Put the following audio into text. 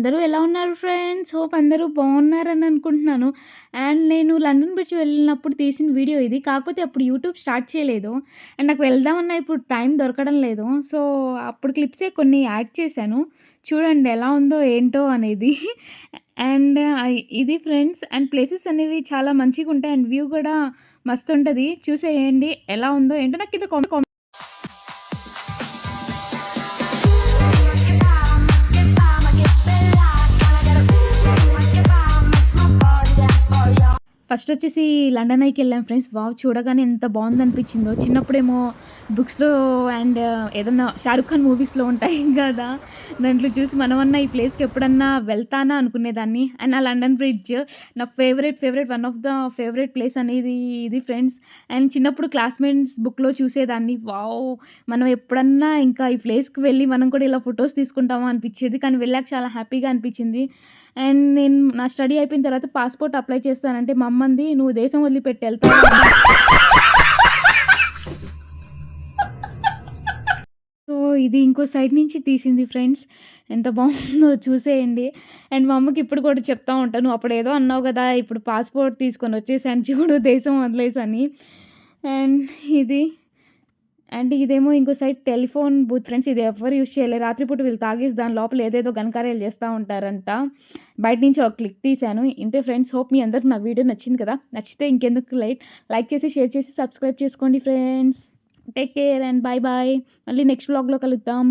అందరూ ఎలా ఉన్నారు ఫ్రెండ్స్? హోప్ అందరూ బాగున్నారని అనుకుంటున్నాను. అండ్ నేను లండన్ బ్రిడ్జ్ వెళ్ళినప్పుడు తీసిన వీడియో ఇది. కాకపోతే అప్పుడు యూట్యూబ్ స్టార్ట్ చేయలేదు. అండ్ నాకు వెళ్దామన్నా ఇప్పుడు టైం దొరకడం లేదు. సో, అప్పుడు క్లిప్సే కొన్ని యాడ్ చేశాను. చూడండి ఎలా ఉందో ఏంటో అనేది. అండ్ ఇది ఫ్రెండ్స్ అండ్ ప్లేసెస్ అనేవి చాలా మంచిగుంటాయి. అండ్ వ్యూ కూడా మస్తుంటది. చూసేయండి ఎలా ఉందో ఏంటో నాకు కింద కామెంట్ ఫస్ట్ వచ్చేసి లండన్ ఐకి వెళ్ళాం ఫ్రెండ్స్. వావ్! చూడగానే ఎంత బాగుందనిపించిందో. చిన్నప్పుడేమో బుక్స్‌లో అండ్ ఏదన్నా 'షారుఖ్ ఖాన్' మూవీస్‌లో ఉంటాయి కదా! దాంట్లో చూసి మనమన్నా ఈ ప్లేస్‌కి ఎప్పుడన్నా వెళ్తానా అనుకునేదాన్ని. అండ్ ఆ లండన్ బ్రిడ్జ్ నా favourite one of the favourite place అనేది ఇది ఫ్రెండ్స్. అండ్ చిన్నప్పుడు క్లాస్‌మేట్స్ బుక్‌లో చూసేదాన్ని. వావ్! మనం ఎప్పుడన్నా ఇంకా ఈ ప్లేస్‌కి వెళ్ళి మనం కూడా ఇలా ఫోటోస్ తీసుకుంటామా అనిపించేది. కానీ వెళ్ళాక చాలా హ్యాపీగా అనిపించింది. అండ్ నేను నా స్టడీ అయిపోయిన తర్వాత పాస్‌పోర్ట్ అప్లై చేస్తానంటే మా అమ్మ అంది, "నువ్వు దేశం వదిలిపెట్టి ఎళ్తావా?" సో, ఇది ఇంకో సైడ్ నుంచి తీసింది ఫ్రెండ్స్. ఎంత బాగుందో చూసేయండి. అండ్ మా అమ్మకి ఇప్పుడు కూడా చెప్తా ఉంటాను. "నువ్వు అప్పుడేదో అన్నావు గదా! ఇప్పుడు పాస్‌పోర్ట్ తీసుకొని వచ్చేసాను చూడు దేశం వదిలేసని." అండ్ ఇది అండ్ ఇదేమో ఇంకో సైడ్ టెలిఫోన్ బూత్ ఫ్రెండ్స్. ఇది ఎవ్వరు యూజ్ చేయలేరు. రాత్రిపూట వీళ్ళు తాగేసి దాని లోపల ఏదేదో ఘనకార్యాలు చేస్తా ఉంటారంట. బయట నుంచి ఒక క్లిక్ తీశాను. ఇంతే ఫ్రెండ్స్. హోప్ మీ అందరికి నా వీడియో నచ్చింది కదా! నచ్చితే ఇంకెందుకు లైక్ చేసి, షేర్ చేసి, సబ్స్క్రైబ్ చేసుకోండి friends. Take care and bye bye. మళ్ళీ నెక్స్ట్ వ్లాగ్‌లో కలుద్దాం.